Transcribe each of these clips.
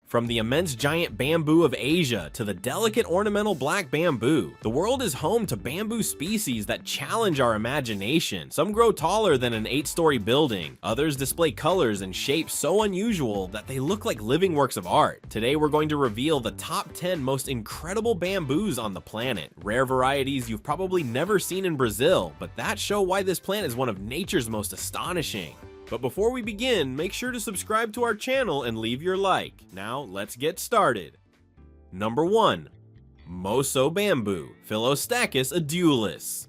From the immense giant bamboo of Asia to the delicate ornamental black bamboo, the world is home to bamboo species that challenge our imagination. Some grow taller than an 8-story building, others display colors and shapes so unusual that they look like living works of art. Today we're going to reveal the top 10 most incredible bamboos on the planet, rare varieties you've probably never seen in Brazil, but that show why this plant is one of nature's most astonishing. But before we begin, make sure to subscribe to our channel and leave your like. Now, let's get started. Number 1. Moso bamboo, Philostachys edulis.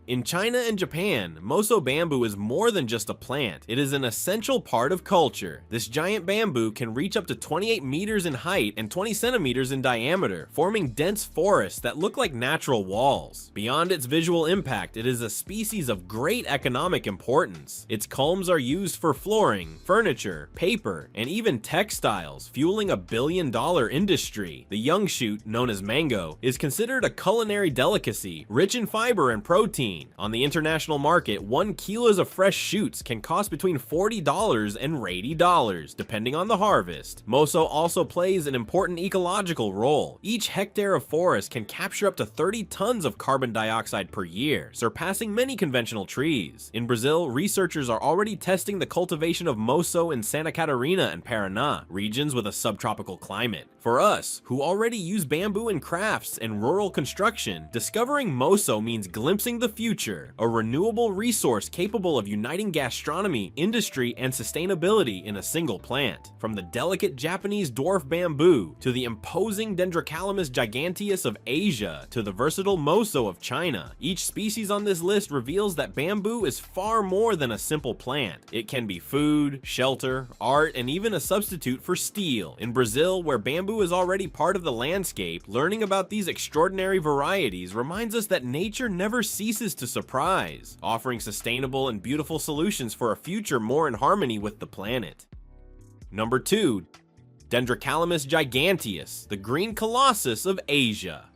In China and Japan, Moso bamboo is more than just a plant. It is an essential part of culture. This giant bamboo can reach up to 28 meters in height and 20 centimeters in diameter, forming dense forests that look like natural walls. Beyond its visual impact, it is a species of great economic importance. Its culms are used for flooring, furniture, paper, and even textiles, fueling a billion-dollar industry. The young shoot, known as mango, is considered a culinary delicacy, rich in fiber and protein. On the international market, 1 kilo of fresh shoots can cost between $40 and $80, depending on the harvest. Moso also plays an important ecological role. Each hectare of forest can capture up to 30 tons of carbon dioxide per year, surpassing many conventional trees. In Brazil, researchers are already testing the cultivation of Moso in Santa Catarina and Paraná, regions with a subtropical climate. For us, who already use bamboo in crafts and rural construction, discovering Moso means glimpsing the future, a renewable resource capable of uniting gastronomy, industry, and sustainability in a single plant. From the delicate Japanese dwarf bamboo, to the imposing Dendrocalamus giganteus of Asia, to the versatile Moso of China, each species on this list reveals that bamboo is far more than a simple plant. It can be food, shelter, art, and even a substitute for steel. In Brazil, where bamboo is already part of the landscape, learning about these extraordinary varieties reminds us that nature never ceases to surprise, offering sustainable and beautiful solutions for a future more in harmony with the planet. Number 2. Dendrocalamus giganteus, the green colossus of Asia.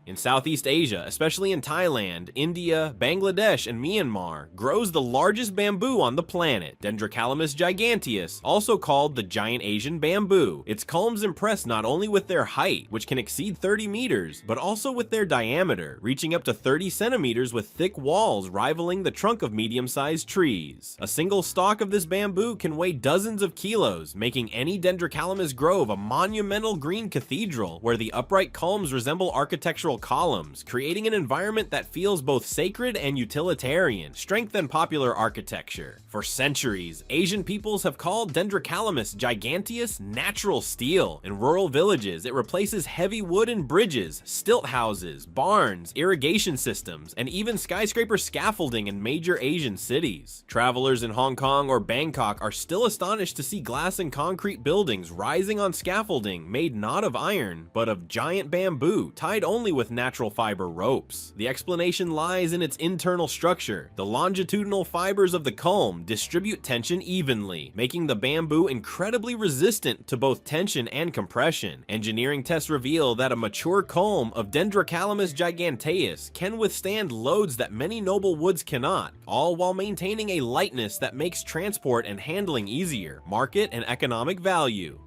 In Southeast Asia, especially in Thailand, India, Bangladesh, and Myanmar, grows the largest bamboo on the planet, Dendrocalamus giganteus, also called the giant Asian bamboo. Its culms impress not only with their height, which can exceed 30 meters, but also with their diameter, reaching up to 30 centimeters with thick walls rivaling the trunk of medium-sized trees. A single stalk of this bamboo can weigh dozens of kilos, making any Dendrocalamus grove a monumental green cathedral where the upright culms resemble architectural columns, creating an environment that feels both sacred and utilitarian, strengthen popular architecture. For centuries, Asian peoples have called Dendrocalamus giganteus natural steel. In rural villages, it replaces heavy wooden bridges, stilt houses, barns, irrigation systems, and even skyscraper scaffolding in major Asian cities. Travelers in Hong Kong or Bangkok are still astonished to see glass and concrete buildings rising on scaffolding made not of iron, but of giant bamboo, tied only with natural fiber ropes. The explanation lies in its internal structure. The longitudinal fibers of the culm distribute tension evenly, making the bamboo incredibly resistant to both tension and compression. Engineering tests reveal that a mature culm of Dendrocalamus giganteus can withstand loads that many noble woods cannot, all while maintaining a lightness that makes transport and handling easier. Market and economic value.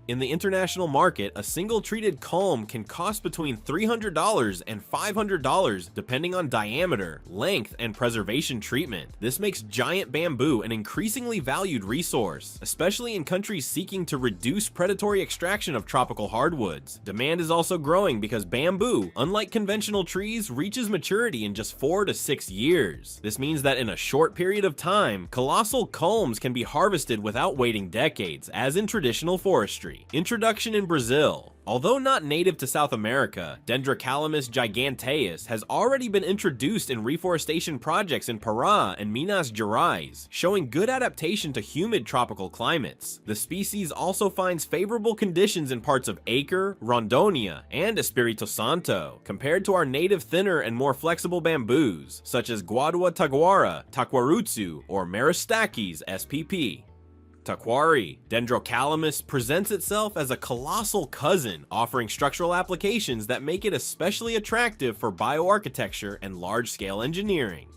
In the international market, a single treated culm can cost between $300 and $500 depending on diameter, length, and preservation treatment. This makes giant bamboo an increasingly valued resource, especially in countries seeking to reduce predatory extraction of tropical hardwoods. Demand is also growing because bamboo, unlike conventional trees, reaches maturity in just 4 to 6 years. This means that in a short period of time, colossal culms can be harvested without waiting decades, as in traditional forestry. Introduction in Brazil. Although not native to South America, Dendrocalamus giganteus has already been introduced in reforestation projects in Pará and Minas Gerais, showing good adaptation to humid tropical climates. The species also finds favorable conditions in parts of Acre, Rondônia, and Espírito Santo, compared to our native thinner and more flexible bamboos, such as Guadua taguara, Taquarutsu, or Meristachys spp. Taquari, Dendrocalamus presents itself as a colossal cousin, offering structural applications that make it especially attractive for bioarchitecture and large-scale engineering.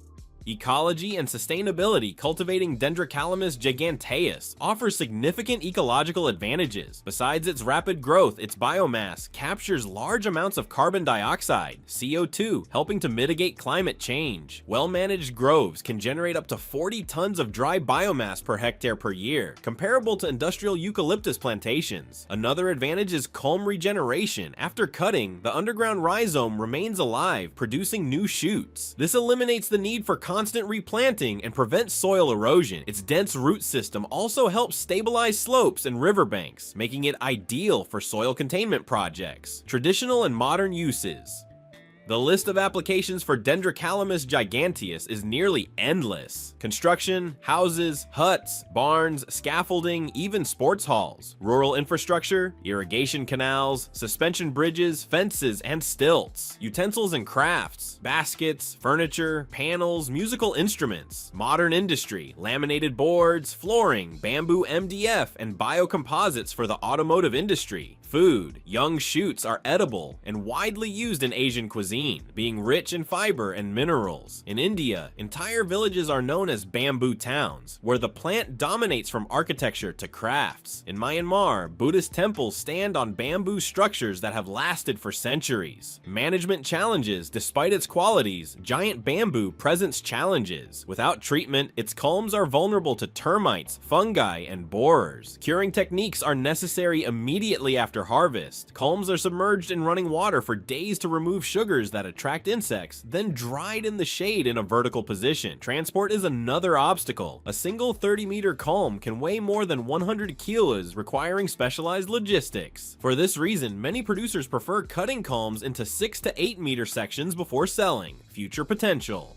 Ecology and sustainability. Cultivating Dendrocalamus giganteus offers significant ecological advantages. Besides its rapid growth, its biomass captures large amounts of carbon dioxide, CO2, helping to mitigate climate change. Well-managed groves can generate up to 40 tons of dry biomass per hectare per year, comparable to industrial eucalyptus plantations. Another advantage is culm regeneration. After cutting, the underground rhizome remains alive, producing new shoots. This eliminates the need for constant replanting and prevents soil erosion. Its dense root system also helps stabilize slopes and riverbanks, making it ideal for soil containment projects. Traditional and modern uses. The list of applications for Dendrocalamus giganteus is nearly endless. Construction, houses, huts, barns, scaffolding, even sports halls. Rural infrastructure, irrigation canals, suspension bridges, fences, and stilts. Utensils and crafts, baskets, furniture, panels, musical instruments. Modern industry, laminated boards, flooring, bamboo MDF, and biocomposites for the automotive industry. Food. Young shoots are edible and widely used in Asian cuisine, being rich in fiber and minerals. In India, entire villages are known as bamboo towns, where the plant dominates from architecture to crafts. In Myanmar, Buddhist temples stand on bamboo structures that have lasted for centuries. Management challenges. Despite its qualities, giant bamboo presents challenges. Without treatment, its culms are vulnerable to termites, fungi, and borers. Curing techniques are necessary immediately after harvest. Culms are submerged in running water for days to remove sugars that attract insects, then dried in the shade in a vertical position. Transport is another obstacle. A single 30-meter culm can weigh more than 100 kilos, requiring specialized logistics. For this reason, many producers prefer cutting culms into 6 to 8 meter sections before selling. Future potential.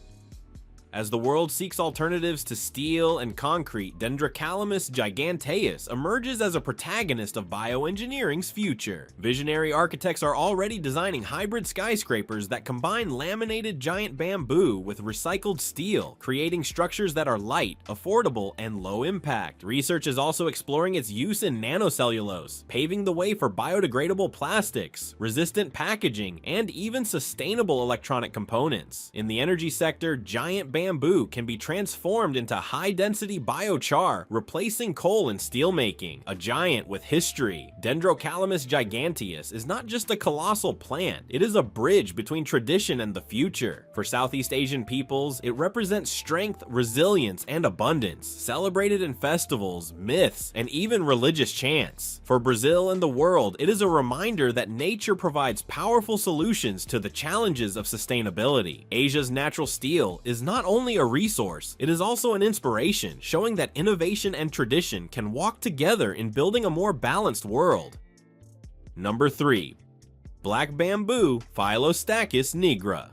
As the world seeks alternatives to steel and concrete, Dendrocalamus giganteus emerges as a protagonist of bioengineering's future. Visionary architects are already designing hybrid skyscrapers that combine laminated giant bamboo with recycled steel, creating structures that are light, affordable, and low impact. Research is also exploring its use in nanocellulose, paving the way for biodegradable plastics, resistant packaging, and even sustainable electronic components. In the energy sector, giant bamboo can be transformed into high-density biochar, replacing coal in steelmaking. A giant with history, Dendrocalamus giganteus is not just a colossal plant, it is a bridge between tradition and the future. For Southeast Asian peoples, it represents strength, resilience, and abundance, celebrated in festivals, myths, and even religious chants. For Brazil and the world, it is a reminder that nature provides powerful solutions to the challenges of sustainability. Asia's natural steel is not only a resource, it is also an inspiration, showing that innovation and tradition can walk together in building a more balanced world. Number 3. Black bamboo, Phylostachys nigra.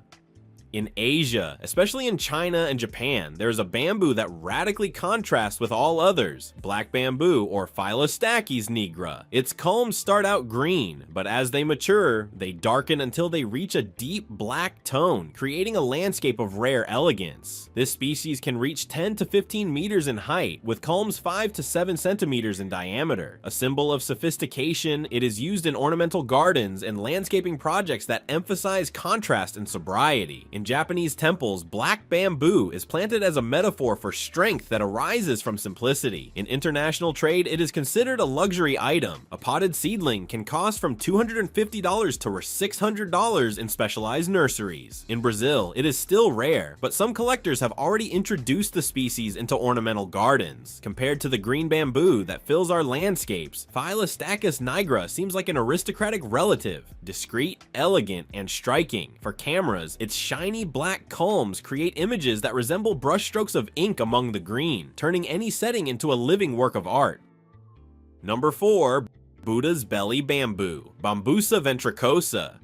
In Asia, especially in China and Japan, there is a bamboo that radically contrasts with all others, black bamboo or Phylostachys nigra. Its culms start out green, but as they mature, they darken until they reach a deep black tone, creating a landscape of rare elegance. This species can reach 10 to 15 meters in height, with culms 5 to 7 centimeters in diameter. A symbol of sophistication, it is used in ornamental gardens and landscaping projects that emphasize contrast and sobriety. In Japanese temples, black bamboo is planted as a metaphor for strength that arises from simplicity. In international trade, it is considered a luxury item. A potted seedling can cost from $250 to $600 in specialized nurseries. In Brazil, it is still rare, but some collectors have already introduced the species into ornamental gardens. Compared to the green bamboo that fills our landscapes, Phylostachys nigra seems like an aristocratic relative, discreet, elegant, and striking. For cameras, its shiny black culms create images that resemble brushstrokes of ink among the green, turning any setting into a living work of art. Number 4. Buddha's belly bamboo, Bambusa ventricosa.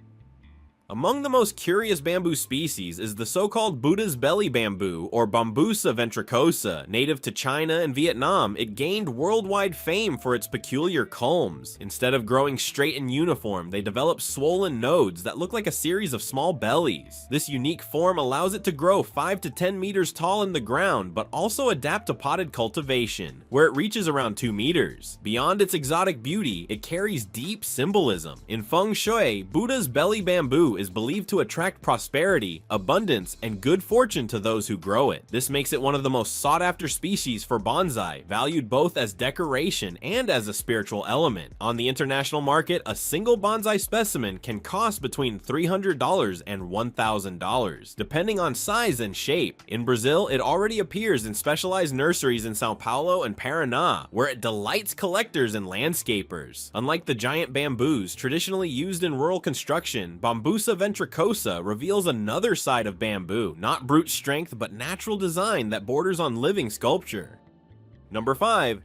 Among the most curious bamboo species is the so-called Buddha's belly bamboo, or Bambusa ventricosa. Native to China and Vietnam, it gained worldwide fame for its peculiar culms. Instead of growing straight and uniform, they develop swollen nodes that look like a series of small bellies. This unique form allows it to grow 5 to 10 meters tall in the ground, but also adapt to potted cultivation, where it reaches around 2 meters. Beyond its exotic beauty, it carries deep symbolism. In feng shui, Buddha's belly bamboo bamboo is believed to attract prosperity, abundance, and good fortune to those who grow it. This makes it one of the most sought-after species for bonsai, valued both as decoration and as a spiritual element. On the international market, a single bonsai specimen can cost between $300 and $1,000, depending on size and shape. In Brazil, it already appears in specialized nurseries in Sao Paulo and Paraná, where it delights collectors and landscapers. Unlike the giant bamboos traditionally used in rural construction, Bambusa ventricosa reveals another side of bamboo, not brute strength but natural design that borders on living sculpture. Number 5.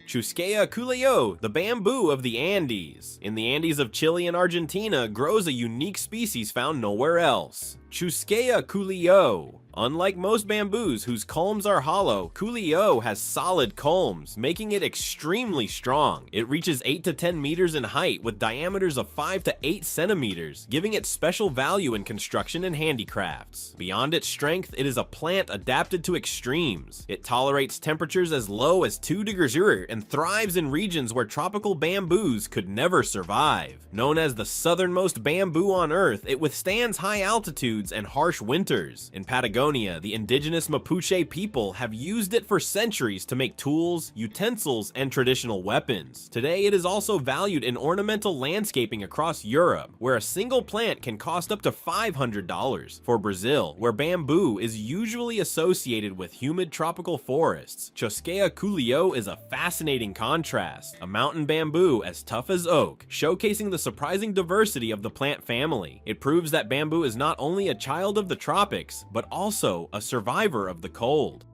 Chusquea culeo, the bamboo of the Andes. In the Andes of Chile and Argentina grows a unique species found nowhere else. Chusquea culeo. Unlike most bamboos whose culms are hollow, culeo has solid culms, making it extremely strong. It reaches 8 to 10 meters in height with diameters of 5 to 8 centimeters, giving it special value in construction and handicrafts. Beyond its strength, it is a plant adapted to extremes. It tolerates temperatures as low as 2 degrees and thrives in regions where tropical bamboos could never survive. Known as the southernmost bamboo on Earth, it withstands high altitudes and harsh winters. In Patagonia, the indigenous Mapuche people have used it for centuries to make tools, utensils, and traditional weapons. Today, it is also valued in ornamental landscaping across Europe, where a single plant can cost up to $500. For Brazil, where bamboo is usually associated with humid tropical forests, Chusquea culeo is a fascinating contrast, a mountain bamboo as tough as oak, showcasing the surprising diversity of the plant family. It proves that bamboo is not only a child of the tropics, but also a survivor of the cold.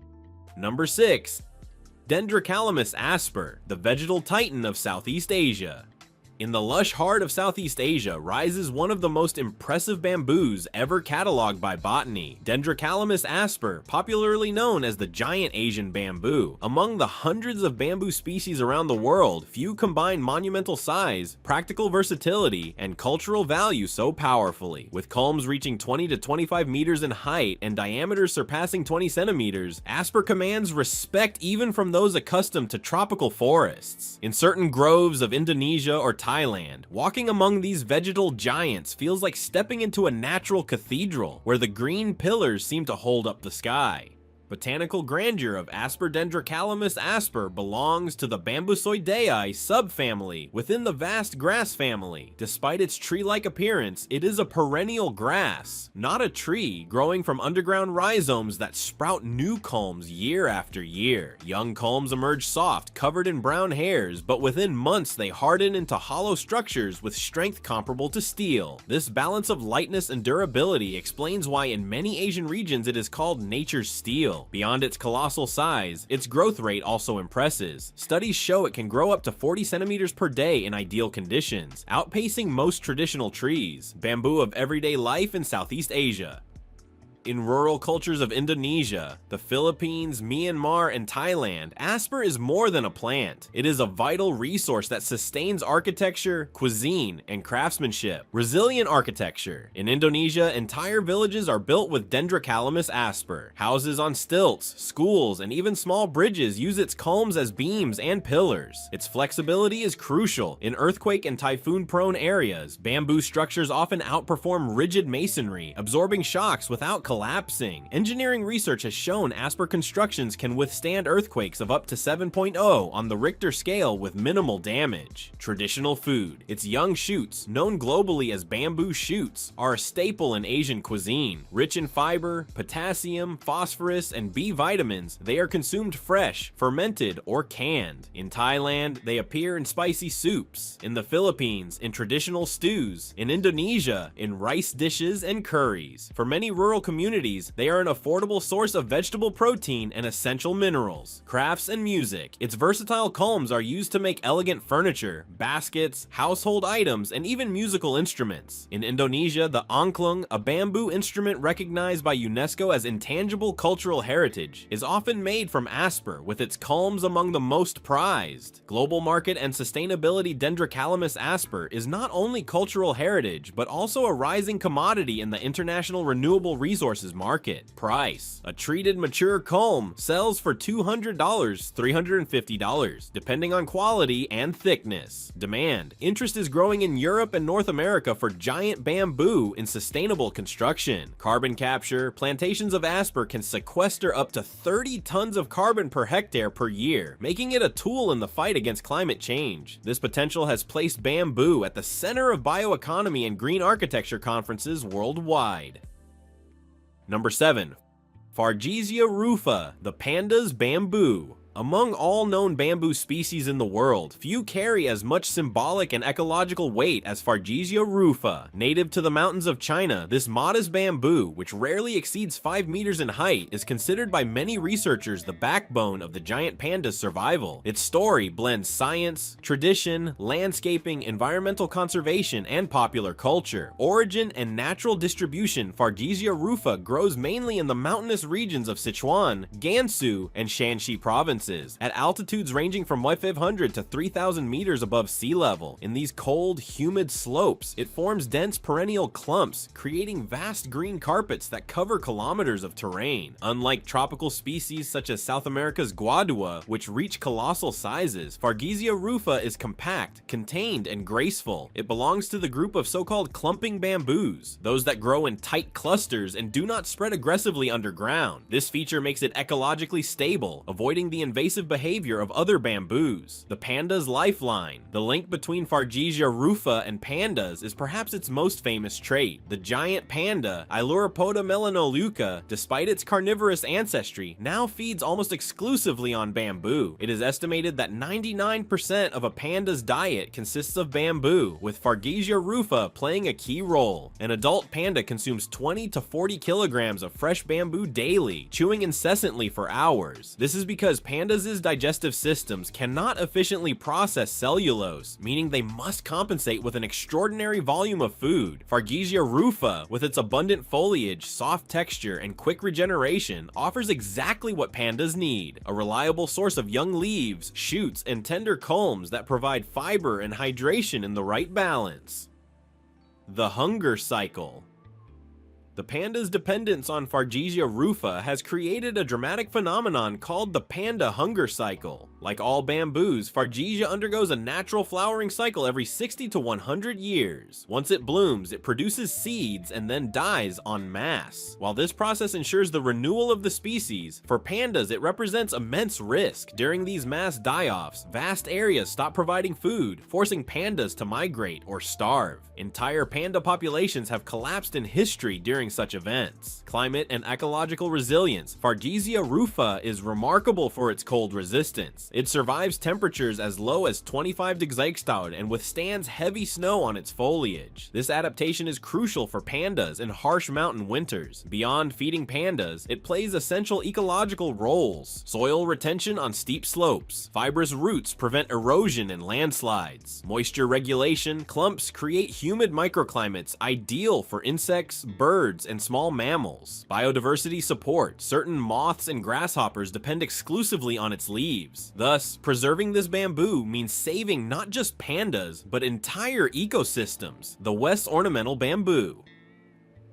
Number 6. Dendrocalamus asper, the vegetal titan of Southeast Asia. In the lush heart of Southeast Asia rises one of the most impressive bamboos ever cataloged by botany, Dendrocalamus asper, popularly known as the giant Asian bamboo. Among the hundreds of bamboo species around the world, few combine monumental size, practical versatility, and cultural value so powerfully. With culms reaching 20 to 25 meters in height and diameters surpassing 20 centimeters, asper commands respect even from those accustomed to tropical forests. In certain groves of Indonesia or Thailand, walking among these vegetal giants feels like stepping into a natural cathedral, where the green pillars seem to hold up the sky. Botanical grandeur of Dendrocalamus asper belongs to the Bambusoideae subfamily within the vast grass family. Despite its tree-like appearance, it is a perennial grass, not a tree, growing from underground rhizomes that sprout new culms year after year. Young culms emerge soft, covered in brown hairs, but within months they harden into hollow structures with strength comparable to steel. This balance of lightness and durability explains why in many Asian regions it is called nature's steel. Beyond its colossal size, its growth rate also impresses. Studies show it can grow up to 40 centimeters per day in ideal conditions, outpacing most traditional trees. Bamboo of everyday life in Southeast Asia. In rural cultures of Indonesia, the Philippines, Myanmar, and Thailand, asper is more than a plant. It is a vital resource that sustains architecture, cuisine, and craftsmanship. Resilient architecture. In Indonesia, entire villages are built with Dendrocalamus asper. Houses on stilts, schools, and even small bridges use its culms as beams and pillars. Its flexibility is crucial. In earthquake and typhoon-prone areas, bamboo structures often outperform rigid masonry, absorbing shocks without collapsing. Engineering research has shown asper constructions can withstand earthquakes of up to 7.0 on the Richter scale with minimal damage. Traditional food. Its young shoots, known globally as bamboo shoots, are a staple in Asian cuisine. Rich in fiber, potassium, phosphorus, and B vitamins, they are consumed fresh, fermented, or canned. In Thailand, they appear in spicy soups. In the Philippines, in traditional stews. In Indonesia, in rice dishes and curries. For many rural communities, they are an affordable source of vegetable protein and essential minerals. Crafts and music. Its versatile culms are used to make elegant furniture, baskets, household items, and even musical instruments. In Indonesia, the angklung, a bamboo instrument recognized by UNESCO as intangible cultural heritage, is often made from asper, with its culms among the most prized. Global market and sustainability. Dendrocalamus asper is not only cultural heritage, but also a rising commodity in the international renewable resource resources market. Price: a treated mature culm sells for $200, $350, depending on quality and thickness. Demand: interest is growing in Europe and North America for giant bamboo in sustainable construction. Carbon capture: plantations of asper can sequester up to 30 tons of carbon per hectare per year, making it a tool in the fight against climate change. This potential has placed bamboo at the center of bioeconomy and green architecture conferences worldwide. Number 7. Fargesia rufa, the panda's bamboo. Among all known bamboo species in the world, few carry as much symbolic and ecological weight as Fargesia rufa. Native to the mountains of China, this modest bamboo, which rarely exceeds 5 meters in height, is considered by many researchers the backbone of the giant panda's survival. Its story blends science, tradition, landscaping, environmental conservation, and popular culture. Origin and natural distribution: Fargesia rufa grows mainly in the mountainous regions of Sichuan, Gansu, and Shanxi provinces, at altitudes ranging from 500 to 3,000 meters above sea level. In these cold, humid slopes, it forms dense perennial clumps, creating vast green carpets that cover kilometers of terrain. Unlike tropical species such as South America's guadua, which reach colossal sizes, Fargesia rufa is compact, contained, and graceful. It belongs to the group of so-called clumping bamboos, those that grow in tight clusters and do not spread aggressively underground. This feature makes it ecologically stable, avoiding the invasive behavior of other bamboos. The panda's lifeline: the link between Fargesia rufa and pandas is perhaps its most famous trait. The giant panda, Ailuropoda melanoleuca, despite its carnivorous ancestry, now feeds almost exclusively on bamboo. It is estimated that 99% of a panda's diet consists of bamboo, with Fargesia rufa playing a key role. An adult panda consumes 20 to 40 kilograms of fresh bamboo daily, chewing incessantly for hours. This is because pandas' digestive systems cannot efficiently process cellulose, meaning they must compensate with an extraordinary volume of food. Fargesia rufa, with its abundant foliage, soft texture, and quick regeneration, offers exactly what pandas need: a reliable source of young leaves, shoots, and tender culms that provide fiber and hydration in the right balance. The hunger cycle. The panda's dependence on Fargesia rufa has created a dramatic phenomenon called the panda hunger cycle. Like all bamboos, Fargesia undergoes a natural flowering cycle every 60 to 100 years. Once it blooms, it produces seeds and then dies en masse. While this process ensures the renewal of the species, for pandas it represents immense risk. During these mass die-offs, vast areas stop providing food, forcing pandas to migrate or starve. Entire panda populations have collapsed in history during such events. Climate and ecological resilience. Fargesia rufa is remarkable for its cold resistance. It survives temperatures as low as 25 degrees and withstands heavy snow on its foliage. This adaptation is crucial for pandas in harsh mountain winters. Beyond feeding pandas, it plays essential ecological roles. Soil retention on steep slopes. Fibrous roots prevent erosion and landslides. Moisture regulation. Clumps create humid microclimates ideal for insects, birds, and small mammals. Biodiversity support. Certain moths and grasshoppers depend exclusively on its leaves. Thus, preserving this bamboo means saving not just pandas, but entire ecosystems. The West ornamental bamboo.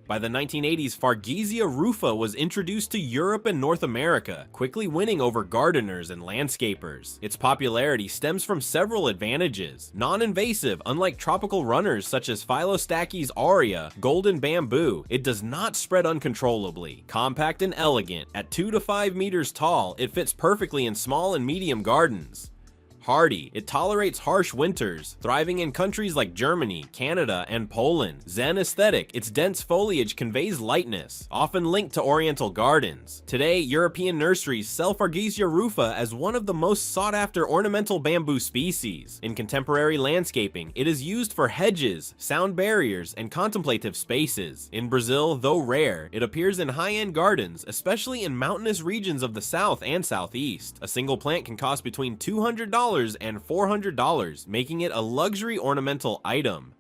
By the 1980s, Fargesia rufa was introduced to Europe and North America, quickly winning over gardeners and landscapers. Its popularity stems from several advantages. Non-invasive: unlike tropical runners such as Phylostachys aurea, golden bamboo, it does not spread uncontrollably. Compact and elegant: at 2 to 5 meters tall, it fits perfectly in small and medium gardens. Hardy: it tolerates harsh winters, thriving in countries like Germany, Canada, and Poland. Zen aesthetic: its dense foliage conveys lightness, often linked to oriental gardens. Today, European nurseries sell Fargesia rufa as one of the most sought-after ornamental bamboo species. In contemporary landscaping, it is used for hedges, sound barriers, and contemplative spaces. In Brazil, though rare, it appears in high-end gardens, especially in mountainous regions of the south and southeast. A single plant can cost between $200 and $400, making it a luxury ornamental item.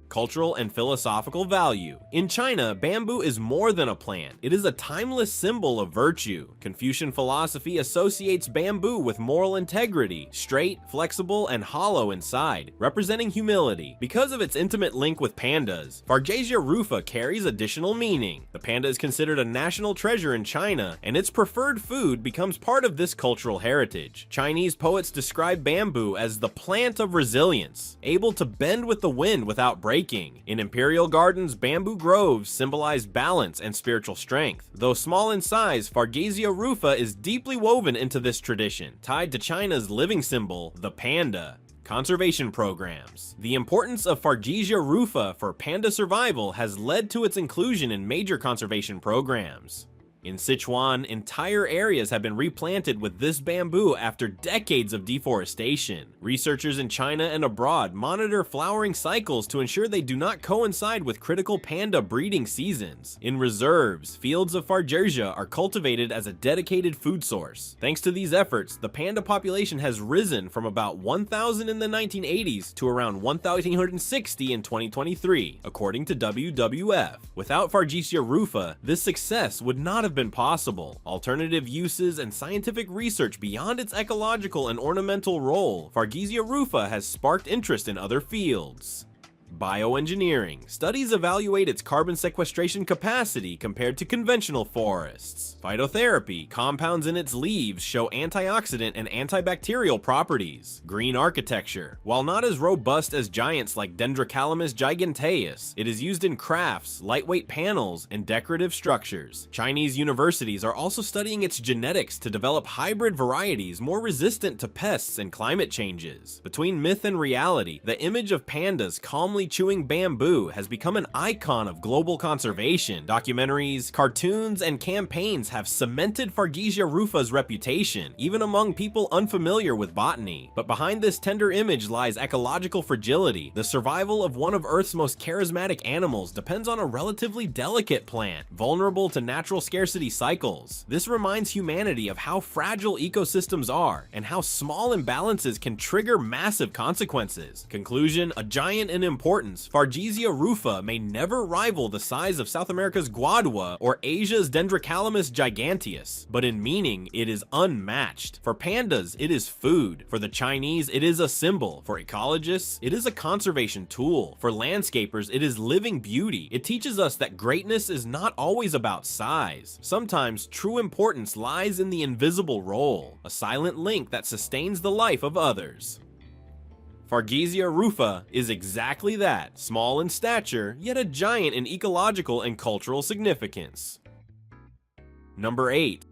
Cultural and philosophical value. In China, bamboo is more than a plant. It is a timeless symbol of virtue. Confucian philosophy associates bamboo with moral integrity, straight, flexible, and hollow inside, representing humility. Because of its intimate link with pandas, Fargesia rufa carries additional meaning. The panda is considered a national treasure in China, and its preferred food becomes part of this cultural heritage. Chinese poets describe bamboo as the plant of resilience, able to bend with the wind without breaking. In imperial gardens, bamboo groves symbolize balance and spiritual strength. Though small in size, Fargesia rufa is deeply woven into this tradition, tied to China's living symbol, the panda. Conservation programs. The importance of Fargesia rufa for panda survival has led to its inclusion in major conservation programs. In Sichuan, entire areas have been replanted with this bamboo after decades of deforestation. Researchers in China and abroad monitor flowering cycles to ensure they do not coincide with critical panda breeding seasons. In reserves, fields of Fargesia are cultivated as a dedicated food source. Thanks to these efforts, the panda population has risen from about 1,000 in the 1980s to around 1,860 in 2023, according to WWF. Without Fargesia rufa, this success would not have been possible. Alternative uses and scientific research beyond its ecological and ornamental role, Fargesia rufa has sparked interest in other fields. Bioengineering. Studies evaluate its carbon sequestration capacity compared to conventional forests. Phytotherapy. Compounds in its leaves show antioxidant and antibacterial properties. Green architecture. While not as robust as giants like Dendrocalamus giganteus, it is used in crafts, lightweight panels, and decorative structures. Chinese universities are also studying its genetics to develop hybrid varieties more resistant to pests and climate changes. Between myth and reality, the image of pandas calmly chewing bamboo has become an icon of global conservation. Documentaries, cartoons, and campaigns have cemented Fargesia rufa's reputation, even among people unfamiliar with botany. But behind this tender image lies ecological fragility. The survival of one of Earth's most charismatic animals depends on a relatively delicate plant, vulnerable to natural scarcity cycles. This reminds humanity of how fragile ecosystems are, and how small imbalances can trigger massive consequences. Conclusion: a giant in importance, Fargesia rufa may never rival the size of South America's guadua or Asia's Dendrocalamus giganteus, but in meaning, it is unmatched. For pandas, it is food. For the Chinese, it is a symbol. For ecologists, it is a conservation tool. For landscapers, it is living beauty. It teaches us that greatness is not always about size. Sometimes true importance lies in the invisible role, a silent link that sustains the life of others. Fargesia rufa is exactly that, small in stature, yet a giant in ecological and cultural significance. Number 8.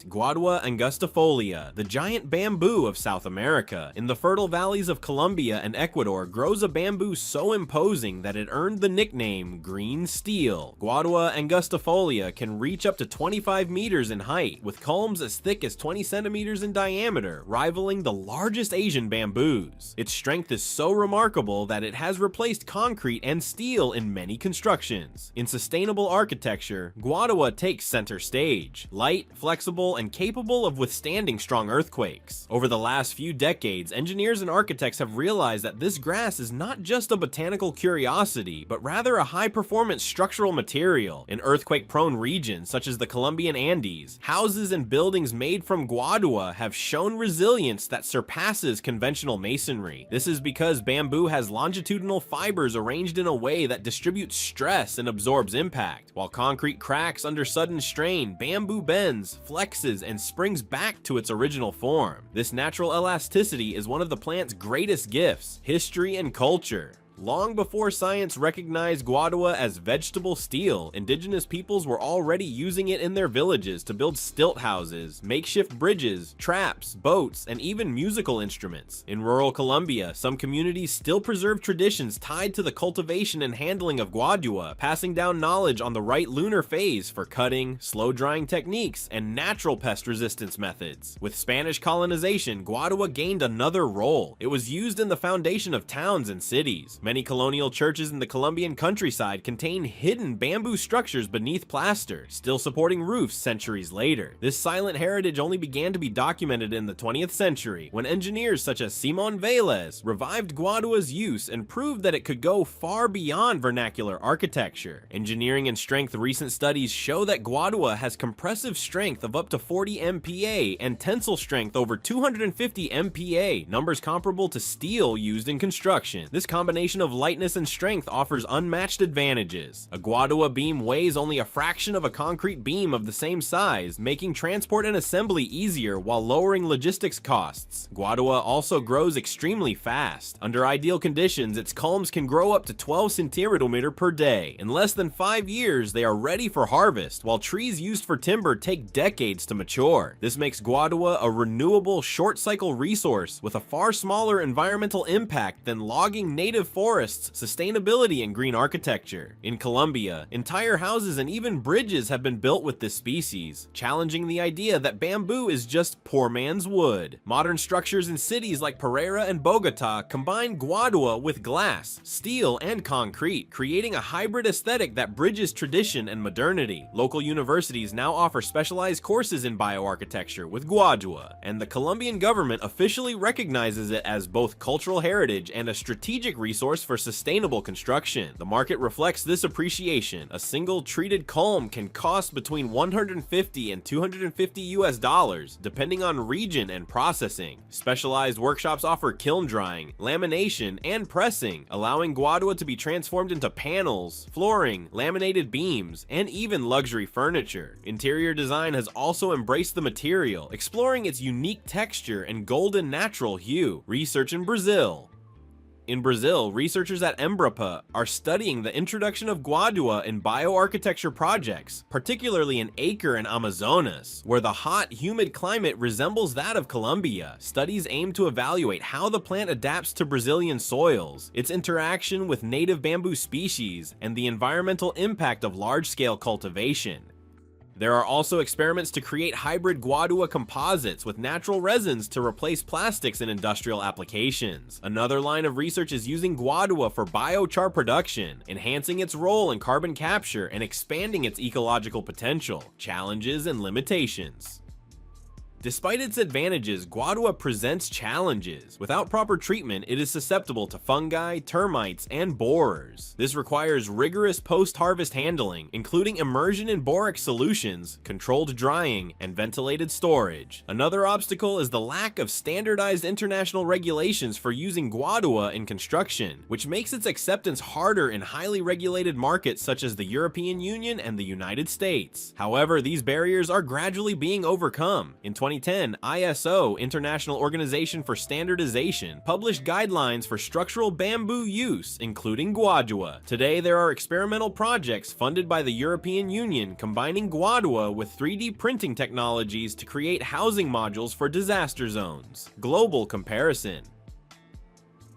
Guadua angustifolia, the giant bamboo of South America. In the fertile valleys of Colombia and Ecuador grows a bamboo so imposing that it earned the nickname green steel. Guadua angustifolia can reach up to 25 meters in height, with culms as thick as 20 centimeters in diameter, rivaling the largest Asian bamboos. Its strength is so remarkable that it has replaced concrete and steel in many constructions. In sustainable architecture, Guadua takes center stage. Light, flexible, and capable of withstanding strong earthquakes. Over the last few decades, engineers and architects have realized that this grass is not just a botanical curiosity, but rather a high-performance structural material. In earthquake-prone regions such as the Colombian Andes, houses and buildings made from guadua have shown resilience that surpasses conventional masonry. This is because bamboo has longitudinal fibers arranged in a way that distributes stress and absorbs impact. While concrete cracks under sudden strain, bamboo bends, flexes, and springs back to its original form. This natural elasticity is one of the plant's greatest gifts: history and culture. Long before science recognized guadua as vegetable steel, indigenous peoples were already using it in their villages to build stilt houses, makeshift bridges, traps, boats, and even musical instruments. In rural Colombia, some communities still preserve traditions tied to the cultivation and handling of guadua, passing down knowledge on the right lunar phase for cutting, slow-drying techniques, and natural pest resistance methods. With Spanish colonization, guadua gained another role. It was used in the foundation of towns and cities. Many colonial churches in the Colombian countryside contain hidden bamboo structures beneath plaster, still supporting roofs centuries later. This silent heritage only began to be documented in the 20th century, when engineers such as Simón Vélez revived Guadua's use and proved that it could go far beyond vernacular architecture. Engineering and strength recent studies show that Guadua has compressive strength of up to 40 MPa and tensile strength over 250 MPa, numbers comparable to steel used in construction. This combination of lightness and strength offers unmatched advantages. A Guadua beam weighs only a fraction of a concrete beam of the same size, making transport and assembly easier while lowering logistics costs. Guadua also grows extremely fast. Under ideal conditions, its culms can grow up to 12 cm per day. In less than 5 years, they are ready for harvest, while trees used for timber take decades to mature. This makes Guadua a renewable, short-cycle resource with a far smaller environmental impact than logging native forests, sustainability, and green architecture. In Colombia, entire houses and even bridges have been built with this species, challenging the idea that bamboo is just poor man's wood. Modern structures in cities like Pereira and Bogota combine Guadua with glass, steel, and concrete, creating a hybrid aesthetic that bridges tradition and modernity. Local universities now offer specialized courses in bioarchitecture with Guadua, and the Colombian government officially recognizes it as both cultural heritage and a strategic resource for sustainable construction. The market reflects this appreciation. A single treated culm can cost between $150 and $250 depending on region and processing. Specialized workshops offer kiln drying, lamination, and pressing, allowing Guadua to be transformed into panels, flooring, laminated beams, and even luxury furniture. Interior design has also embraced the material, exploring its unique texture and golden natural hue. Research in Brazil. In Brazil, researchers at Embrapa are studying the introduction of Guadua in bioarchitecture projects, particularly in Acre and Amazonas, where the hot, humid climate resembles that of Colombia. Studies aim to evaluate how the plant adapts to Brazilian soils, its interaction with native bamboo species, and the environmental impact of large-scale cultivation. There are also experiments to create hybrid Guadua composites with natural resins to replace plastics in industrial applications. Another line of research is using Guadua for biochar production, enhancing its role in carbon capture and expanding its ecological potential. Challenges and limitations. Despite its advantages, Guadua presents challenges. Without proper treatment, it is susceptible to fungi, termites, and borers. This requires rigorous post-harvest handling, including immersion in borax solutions, controlled drying, and ventilated storage. Another obstacle is the lack of standardized international regulations for using Guadua in construction, which makes its acceptance harder in highly regulated markets such as the European Union and the United States. However, these barriers are gradually being overcome. In 2010, ISO, International Organization for Standardization, published guidelines for structural bamboo use, including Guadua. Today, there are experimental projects funded by the European Union combining Guadua with 3D printing technologies to create housing modules for disaster zones. Global comparison.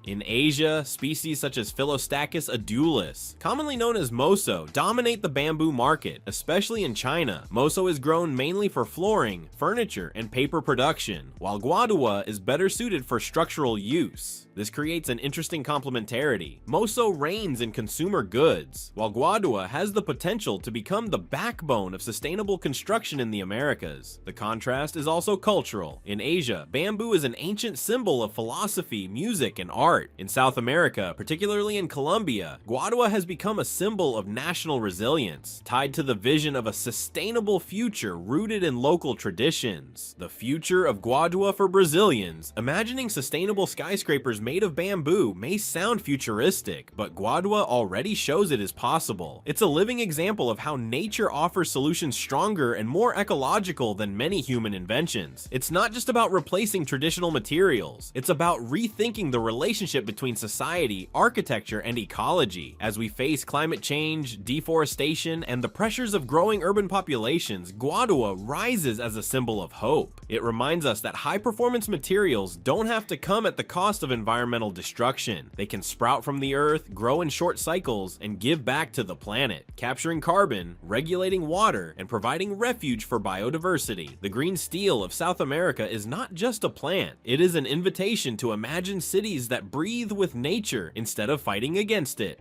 In Asia, species such as Philostachys edulis, commonly known as Moso, dominate the bamboo market, especially in China. Moso is grown mainly for flooring, furniture, and paper production, while Guadua is better suited for structural use. This creates an interesting complementarity. Moso reigns in consumer goods, while Guadua has the potential to become the backbone of sustainable construction in the Americas. The contrast is also cultural. In Asia, bamboo is an ancient symbol of philosophy, music, and art. In South America, particularly in Colombia, Guadua has become a symbol of national resilience, tied to the vision of a sustainable future rooted in local traditions. The future of Guadua for Brazilians. Imagining sustainable skyscrapers made of bamboo may sound futuristic, but Guadua already shows it is possible. It's a living example of how nature offers solutions stronger and more ecological than many human inventions. It's not just about replacing traditional materials, it's about rethinking the relationship between society, architecture, and ecology. As we face climate change, deforestation, and the pressures of growing urban populations, Guadua rises as a symbol of hope. It reminds us that high-performance materials don't have to come at the cost of environmental environmental destruction. They can sprout from the earth, grow in short cycles, and give back to the planet, capturing carbon, regulating water, and providing refuge for biodiversity. The green steel of South America is not just a plant, it is an invitation to imagine cities that breathe with nature instead of fighting against it.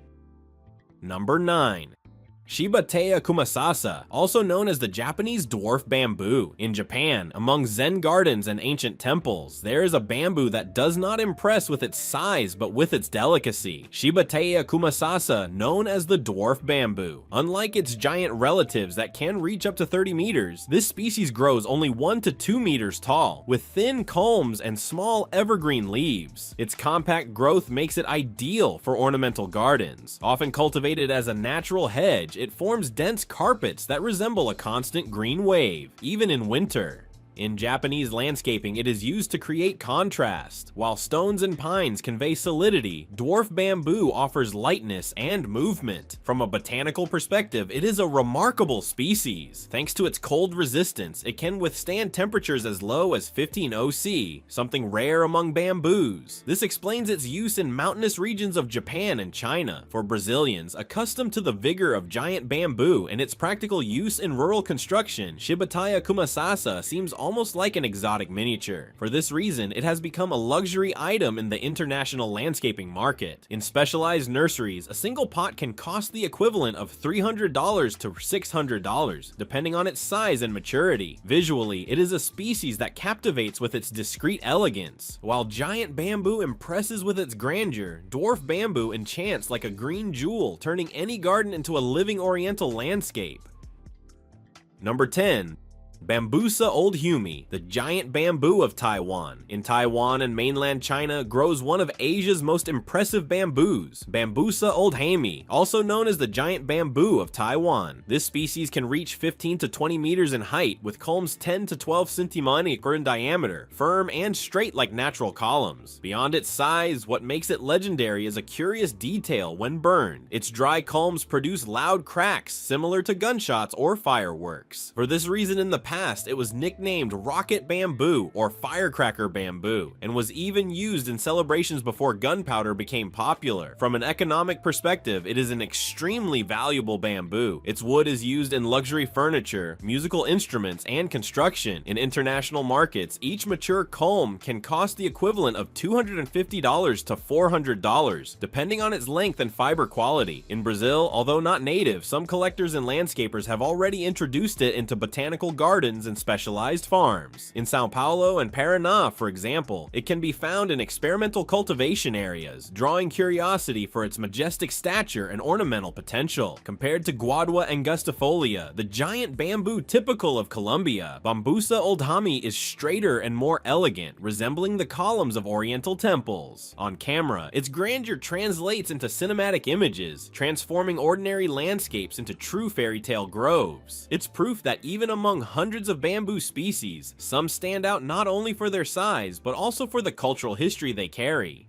Number 9. Shibatea kumasasa, also known as the Japanese dwarf bamboo. In Japan, among Zen gardens and ancient temples, there is a bamboo that does not impress with its size but with its delicacy. Shibatea kumasasa, known as the dwarf bamboo. Unlike its giant relatives that can reach up to 30 meters, this species grows only 1 to 2 meters tall, with thin culms and small evergreen leaves. Its compact growth makes it ideal for ornamental gardens. Often cultivated as a natural hedge, it forms dense carpets that resemble a constant green wave, even in winter. In Japanese landscaping, it is used to create contrast. While stones and pines convey solidity, dwarf bamboo offers lightness and movement. From a botanical perspective, it is a remarkable species. Thanks to its cold resistance, it can withstand temperatures as low as 15 OC, something rare among bamboos. This explains its use in mountainous regions of Japan and China. For Brazilians, accustomed to the vigor of giant bamboo and its practical use in rural construction, Shibatea kumasasa seems almost like an exotic miniature. For this reason, it has become a luxury item in the international landscaping market. In specialized nurseries, a single pot can cost the equivalent of $300 to $600, depending on its size and maturity. Visually, it is a species that captivates with its discreet elegance. While giant bamboo impresses with its grandeur, dwarf bamboo enchants like a green jewel, turning any garden into a living oriental landscape. Number 10. Bambusa oldhumi, the giant bamboo of Taiwan. In Taiwan and mainland China grows one of Asia's most impressive bamboos, Bambusa oldhumi, also known as the giant bamboo of Taiwan. This species can reach 15 to 20 meters in height, with culms 10 to 12 centimeters in diameter, firm and straight like natural columns. Beyond its size, what makes it legendary is a curious detail when burned. Its dry culms produce loud cracks similar to gunshots or fireworks. For this reason, in the past, it was nicknamed rocket bamboo or firecracker bamboo, and was even used in celebrations before gunpowder became popular. From an economic perspective, it is an extremely valuable bamboo. Its wood is used in luxury furniture, musical instruments, and construction. In international markets, each mature culm can cost the equivalent of $250 to $400, depending on its length and fiber quality. In Brazil, although not native, some collectors and landscapers have already introduced it into botanical gardens and specialized farms. In Sao Paulo and Paraná, for example, it can be found in experimental cultivation areas, drawing curiosity for its majestic stature and ornamental potential. Compared to Guadua angustifolia, the giant bamboo typical of Colombia, Bambusa oldhumi is straighter and more elegant, resembling the columns of oriental temples. On camera, its grandeur translates into cinematic images, transforming ordinary landscapes into true fairy tale groves. It's proof that even among hundreds of bamboo species, some stand out not only for their size, but also for the cultural history they carry.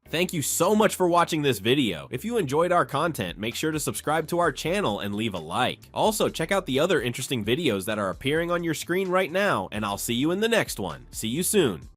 Thank you so much for watching this video. If you enjoyed our content, make sure to subscribe to our channel and leave a like. Also, check out the other interesting videos that are appearing on your screen right now, and I'll see you in the next one. See you soon.